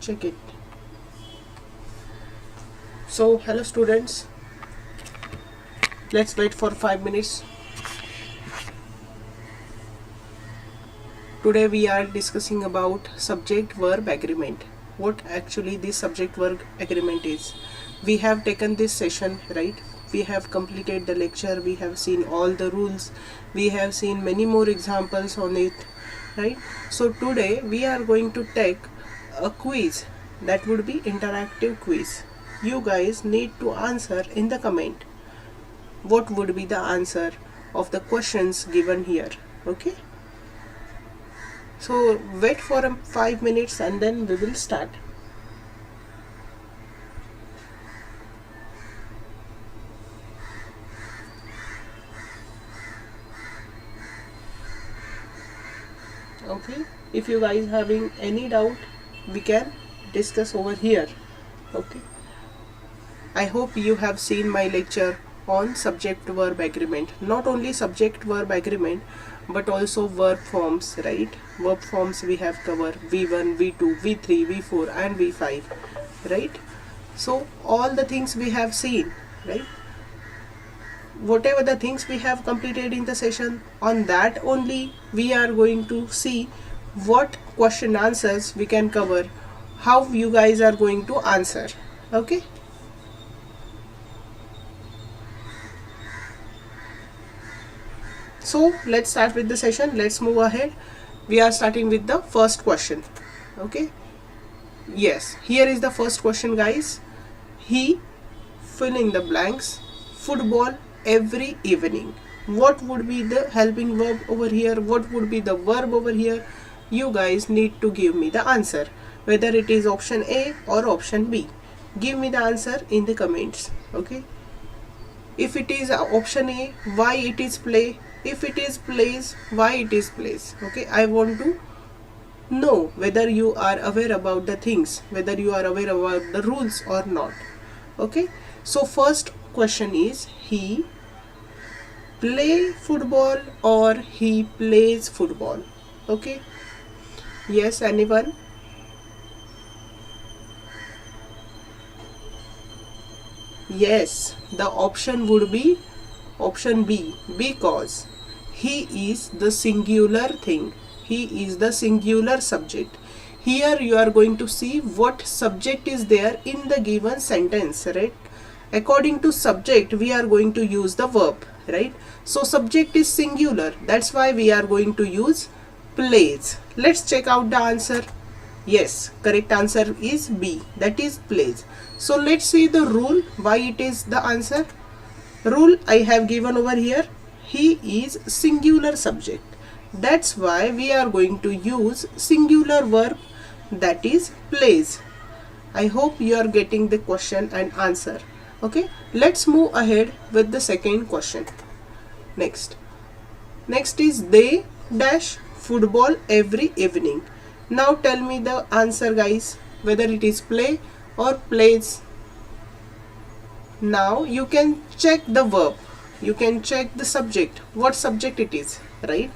check it. So hello students, let's wait for 5 minutes. Today we are discussing about subject verb agreement. What actually this subject verb agreement is. We have taken this session, right? We have completed the lecture, we have seen all the rules, we have seen many more examples on it, right? So today we are going to take a quiz that would be interactive quiz. You guys need to answer in the comment what would be the answer of the questions given here. Okay, so wait for 5 minutes and then we will start. Okay, if you guys having any doubt, we can discuss over here. Okay, I hope you have seen my lecture on subject verb agreement. Not only subject verb agreement but also verb forms, right? Verb forms we have covered V1, V2, V3, V4 and V5, right? So all the things we have seen, right? Whatever the things we have completed in the session, on that only we are going to see what question answers we can cover, how you guys are going to answer. Okay, so let's start with the session. Let's move ahead. We are starting with the first question. Okay, yes, here is the first question, guys. He, fill in the blanks, football every evening. What would be the helping verb over here? What would be the verb over here? You guys need to give me the answer, whether it is option A or option B. Give me the answer in the comments. Okay, if it is option A, why it is play? If it is plays, why it is plays? Okay, I want to know whether you are aware about the things, whether you are aware about the rules or not. Okay, so first question is, he play football or he plays football? Okay, yes, anyone? Yes, the option would be option B, because he is the singular thing. He is the singular subject. Here you are going to see what subject is there in the given sentence, right? According to subject we are going to use the verb, right? So subject is singular, that's why we are going to use plays. Let's check out the answer. Yes, correct answer is B, that is plays. So let's see the rule why it is the answer. Rule I have given over here. He is singular subject, that's why we are going to use singular verb, that is plays. I hope you are getting the question and answer. Okay, let's move ahead with the second question. Next is, they dash football every evening. Now tell me the answer, guys, whether it is play or plays. Now you can check the verb, you can check the subject, what subject it is, right?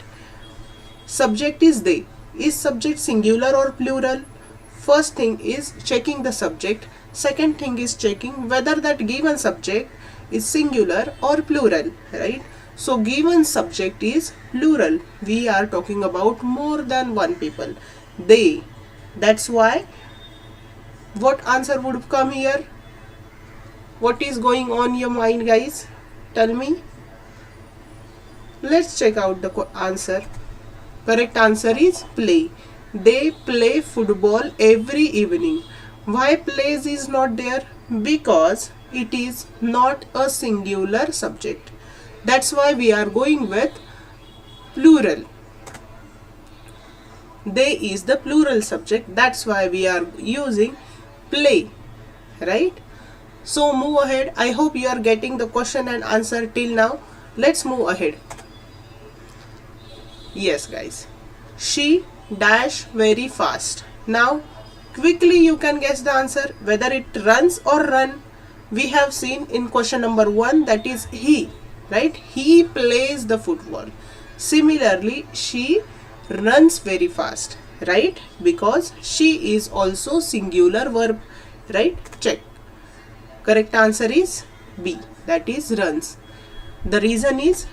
Subject is they. Is subject singular or plural? First thing is checking the subject. Second thing is checking whether that given subject is singular or plural, right? So given subject is plural. We are talking about more than one people. They. That's why what answer would come here? What is going on your mind, guys? Tell me. Let's check out the answer. Correct answer is play. They play football every evening. Why plays is not there? Because it is not a singular subject. That's why we are going with plural. They is the plural subject. That's why we are using play, right? So move ahead. I hope you are getting the question and answer till now. Let's move ahead. Yes, guys. She dash very fast. Now quickly you can guess the answer, whether it runs or run. We have seen in question number 1, that is he, right? He plays the football. Similarly, she runs very fast. right? Because she is also singular verb, right? Check. Correct answer is B, that is runs. The reason is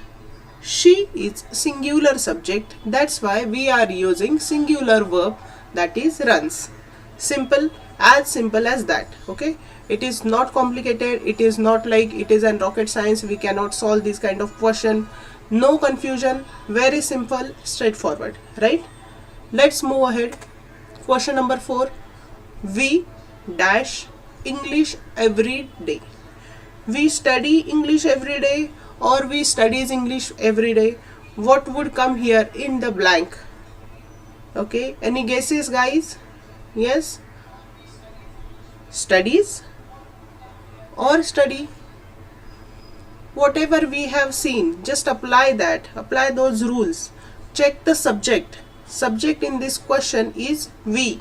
she is singular subject, that's why we are using singular verb, that is runs. Simple as that. Okay, it is not complicated, it is not like it is an rocket science, we cannot solve this kind of question. No confusion, very simple, straightforward, right? Let's move ahead. Question number 4. We dash English every day. We study English every day, or we studies English every day. What would come here in the blank? Okay, any guesses, guys? Yes, studies or study. Whatever we have seen, just apply that, apply those rules. Check the subject. Subject in this question is we,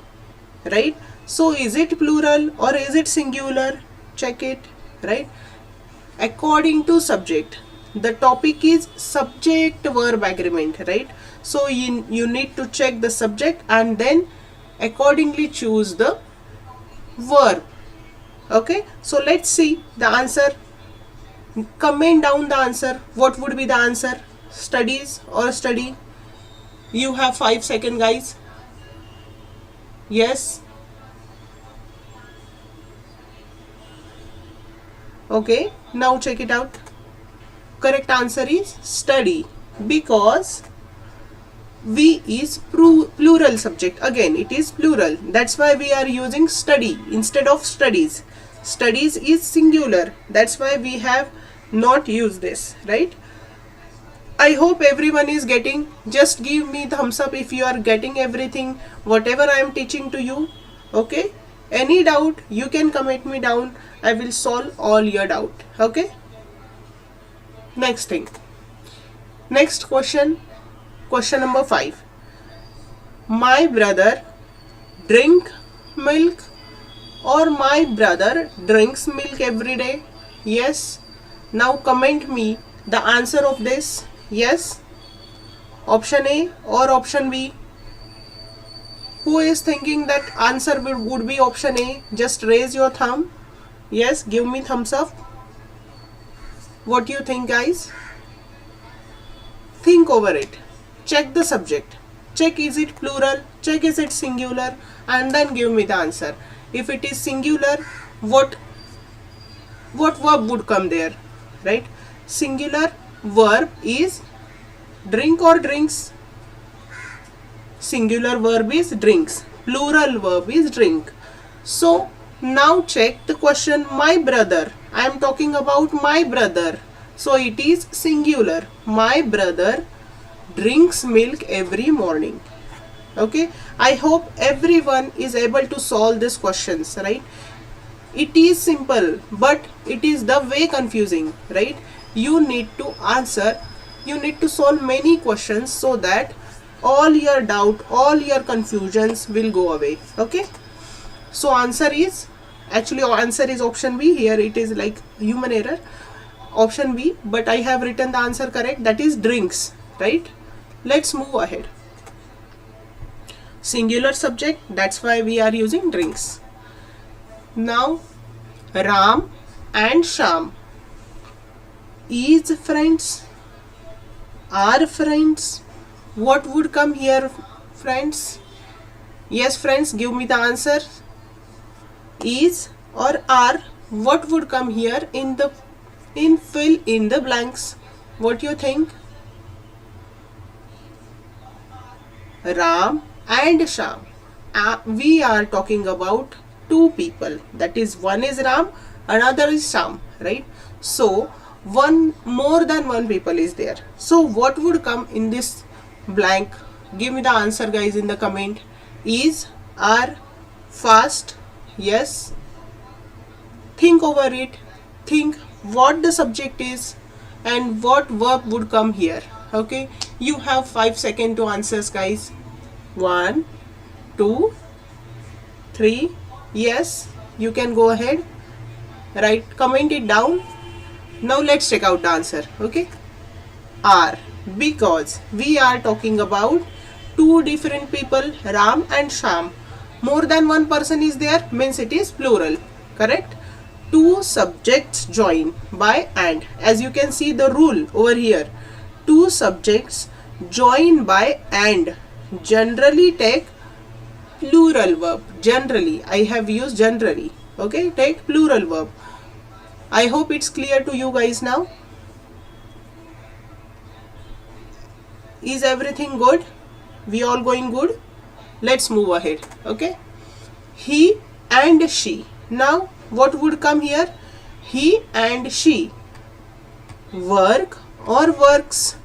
right? So is it plural or is it singular? Check it, right? According to subject, the topic is subject verb agreement, right? So you need to check the subject and then accordingly choose the verb. Okay, so let's see the answer. Comment down the answer. What would be the answer? Studies or study? You have 5 seconds, guys. Yes. Okay, now check it out. Correct answer is study, because we is plural subject. Again, it is plural. That's why we are using study instead of studies. Studies is singular. That's why we have not used this, right? I hope everyone is getting. Just give me thumbs up if you are getting everything, whatever I am teaching to you. Okay? Any doubt, you can comment me down. I will solve all your doubt. Okay? Next thing. Next question. Question number 5. My brother drink milk, or my brother drinks milk every day? Yes. Now comment me the answer of this. Yes. Option A or option B? Who is thinking that answer would be option A? Just raise your thumb. Yes, give me thumbs up. What do you think, guys? Think over it. Check the subject. Check is it plural, check is it singular, and then give me the answer. If it is singular, what verb would come there, right? Singular verb is drink or drinks. Singular verb is drinks. Plural verb is drink. So now check the question, my brother. I am talking about my brother. So it is singular. My brother drinks milk every morning. Okay, I hope everyone is able to solve these questions, right? It is simple, but it is the way confusing, right? You need to answer, you need to solve many questions so that all your doubt, all your confusions will go away. Okay, so answer is option B. Here it is like human error, option B, but I have written the answer correct, that is drinks, right? Let's move ahead. Singular subject, that's why we are using drinks. Now Ram and Sham is friends, are friends. What would come here, friends? Yes, friends, give me the answer. Is or are, what would come here in fill in the blanks? What do you think? Ram and Sham. We are talking about two people. That is, one is Ram, another is Sham, right? So more than one people is there. So what would come in this blank? Give me the answer, guys, in the comment. Is, are, fast. Yes. Think over it. Think what the subject is and what verb would come here. Okay, you have 5 seconds to answer, guys. 1, 2, 3. Yes, you can go ahead. Right, comment it down. Now let's check out the answer. Okay, are, because we are talking about two different people, Ram and Sham. More than one person is there, means it is plural. Correct? Two subjects join by and. As you can see the rule over here. Two subjects join by and generally take plural verb. Generally, I have used generally. Okay, take plural verb. I hope it's clear to you guys now. Is everything good? We all going good? Let's move ahead. Okay. He and she. Now what would come here? He and she work or works.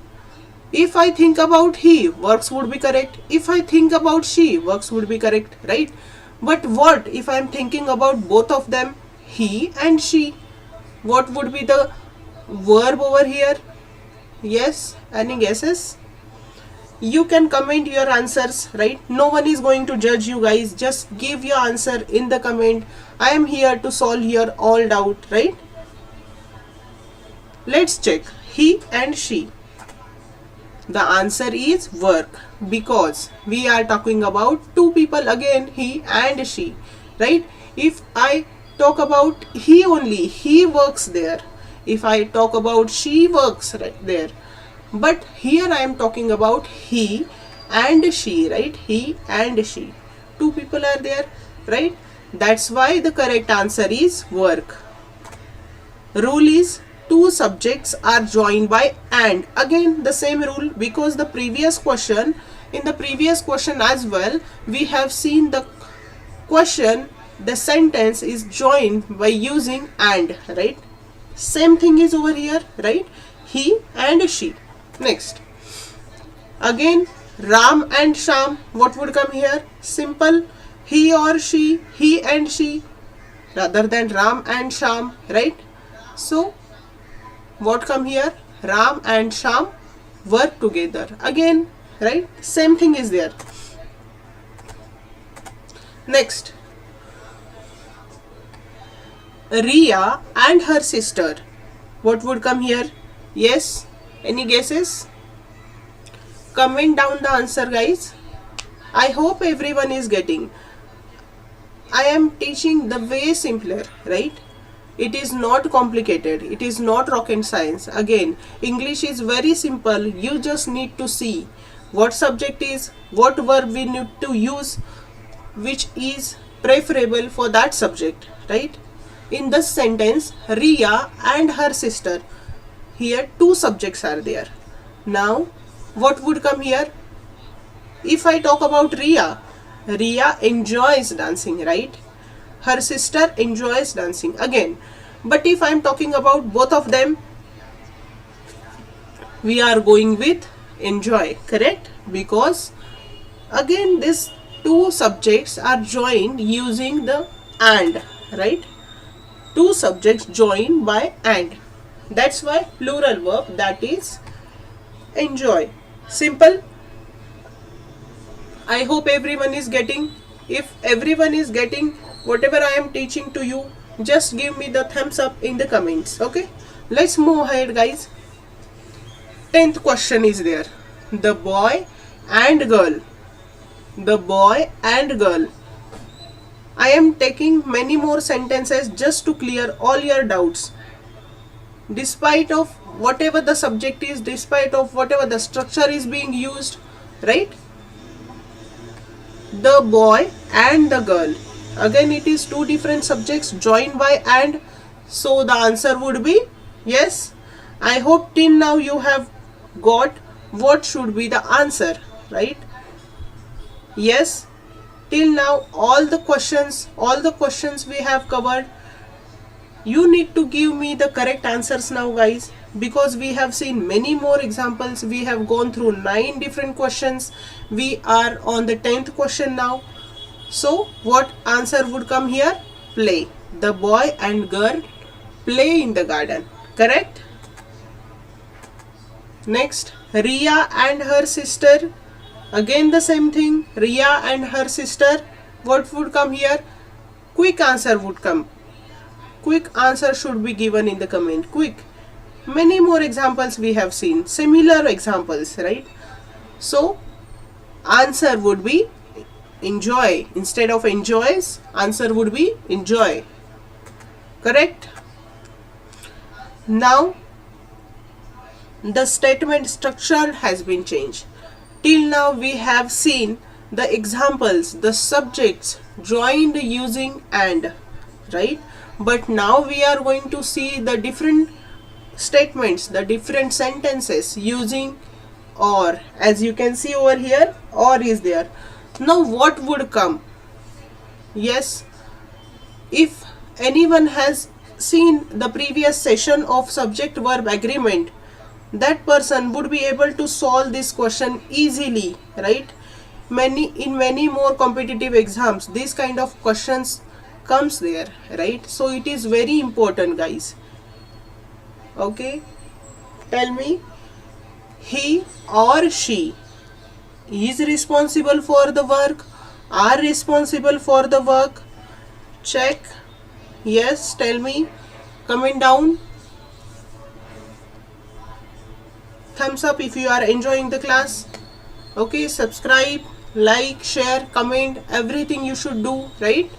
If I think about he, works would be correct. If I think about she, works would be correct, right? But what if I am thinking about both of them, he and she? What would be the verb over here? Yes, any guesses? You can comment your answers, right? No one is going to judge you guys. Just give your answer in the comment. I am here to solve your all doubt, right? Let's check. He and she. The answer is work, because we are talking about two people again, he and she, right? If I talk about he only, he works there. If I talk about she works right there. But here I am talking about he and she, right? He and she. Two people are there, right? That's why the correct answer is work. Rule is two subjects are joined by and. Again the same rule, because the previous question, in the previous question as well, we have seen the question, the sentence is joined by using and, right? Same thing is over here, right? He and she. Next, again Ram and Sham. What would come here? Simple, he or she, he and she, rather than Ram and Sham, right? So what come here? Ram and Sham work together. Again, right? Same thing is there. Next, Riya and her sister. What would come here? Yes, any guesses? Comment down the answer, guys. I hope everyone is getting. I am teaching the way simpler, right? It is not complicated. It is not rocket science. Again, English is very simple. You just need to see what subject is, what verb we need to use, which is preferable for that subject, right? In this sentence, Riya and her sister. Here two subjects are there. Now, what would come here? If I talk about Riya, Riya enjoys dancing, right? Her sister enjoys dancing again. But if I am talking about both of them, we are going with enjoy, correct? Because again these two subjects are joined using the and, right? Two subjects joined by and. That's why plural verb, that is enjoy. Simple. I hope everyone is getting. If everyone is getting whatever I am teaching to you, just give me the thumbs up in the comments. Okay, let's move ahead, guys. 10th question is there. The boy and girl. The boy and girl. I am taking many more sentences just to clear all your doubts. Despite of whatever the subject is, despite of whatever the structure is being used, right? The boy and the girl. Again it is two different subjects joined by and. So the answer would be yes. I hope till now you have got what should be the answer, right? Yes, till now all the questions we have covered. You need to give me the correct answers now, guys, because we have seen many more examples. We have gone through 9 different questions. We are on the 10th question now. So what answer would come here? Play. The boy and girl play in the garden, correct? Next, Riya and her sister. Again the same thing. Riya and her sister. What would come here? Quick answer would come. Quick answer should be given in the comment. Quick. Many more examples we have seen. Similar examples, right? So answer would be enjoy. Instead of enjoys, answer would be enjoy. Correct? Now the statement structure has been changed. Till now we have seen the examples, the subjects joined using and, right? But now we are going to see the different statements, the different sentences using or. As you can see over here, or is there. Now what would come? Yes, if anyone has seen the previous session of subject verb agreement, that person would be able to solve this question easily, right? In many more competitive exams, this kind of questions comes there, right? So it is very important, guys. Okay, tell me, he or she is responsible for the work, are responsible for the work? Check. Yes, tell me, comment down. Thumbs up if you are enjoying the class. Okay, subscribe, like, share, comment, everything you should do, right?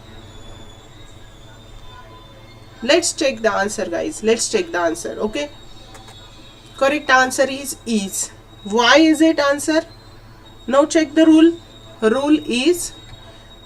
Let's check the answer, guys. Let's check the answer. Okay, correct answer is. Why is it answer? Now check the rule. Rule is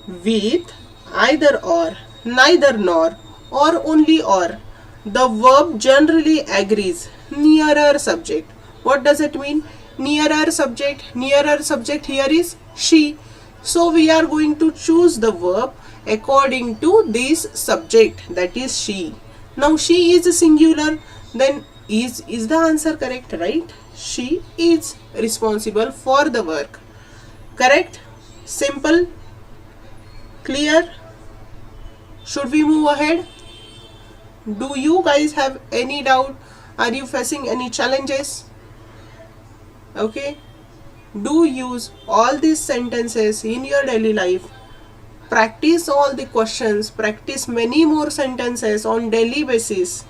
with either or, neither nor, or only or, the verb generally agrees nearer subject. What does it mean? Nearer subject. Nearer subject here is she. So we are going to choose the verb according to this subject, that is she. Now she is singular, then is the answer correct, right? She is responsible for the work. Correct? Simple? Clear? Should we move ahead? Do you guys have any doubt? Are you facing any challenges? Okay, do use all these sentences in your daily life. Practice all the questions, practice many more sentences on daily basis.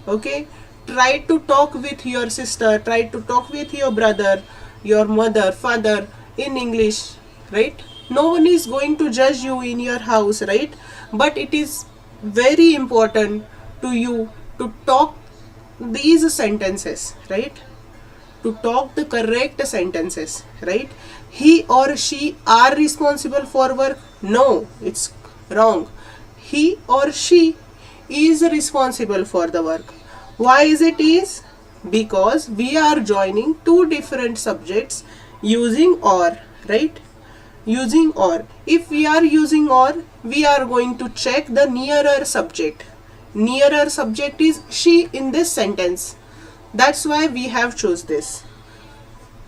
Okay, try to talk with your sister, try to talk with your brother, your mother, father in English, right? No one is going to judge you in your house, right? But it is very important to you to talk these sentences, right? To talk the correct sentences, right? He or she are responsible for work. No, it's wrong. He or she is responsible for the work. Why is it is? Because we are joining two different subjects using or, right? Using or. If we are using or, we are going to check the nearer subject. Nearer subject is she in this sentence. That's why we have chose this.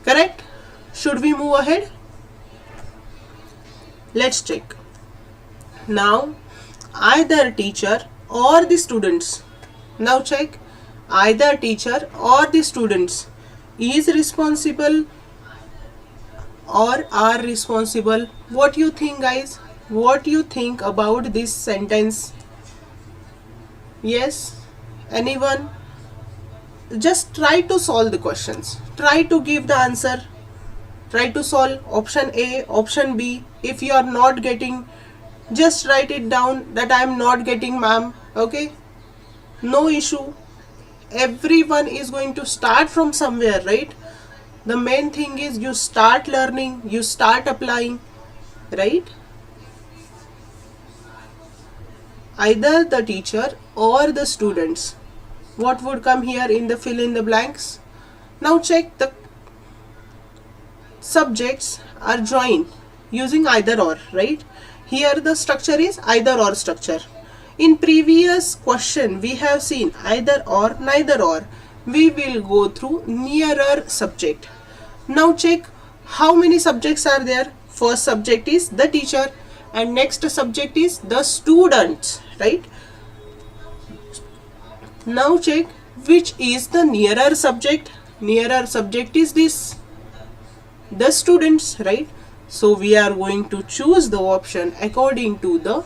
Correct? Should we move ahead? Let's check. Now, either teacher or the students. Now check. Either teacher or the students is responsible or are responsible. What you think, guys? What you think about this sentence? Yes? Anyone? Just try to solve the questions. Try to give the answer. Try to solve option A, option B. If you are not getting, just write it down that I am not getting, ma'am. Okay? No issue. Everyone is going to start from somewhere, right? The main thing is you start learning, you start applying, right? Either the teacher or the students. What would come here in the fill in the blanks? Now check the subjects are joined using either or, right? Here the structure is either or structure. In previous question we have seen either or, neither or. We will go through nearer subject. Now check how many subjects are there. First subject is the teacher and next subject is the students, right? Now check which is the nearer subject. Nearer subject is this, the students, right? So we are going to choose the option according to the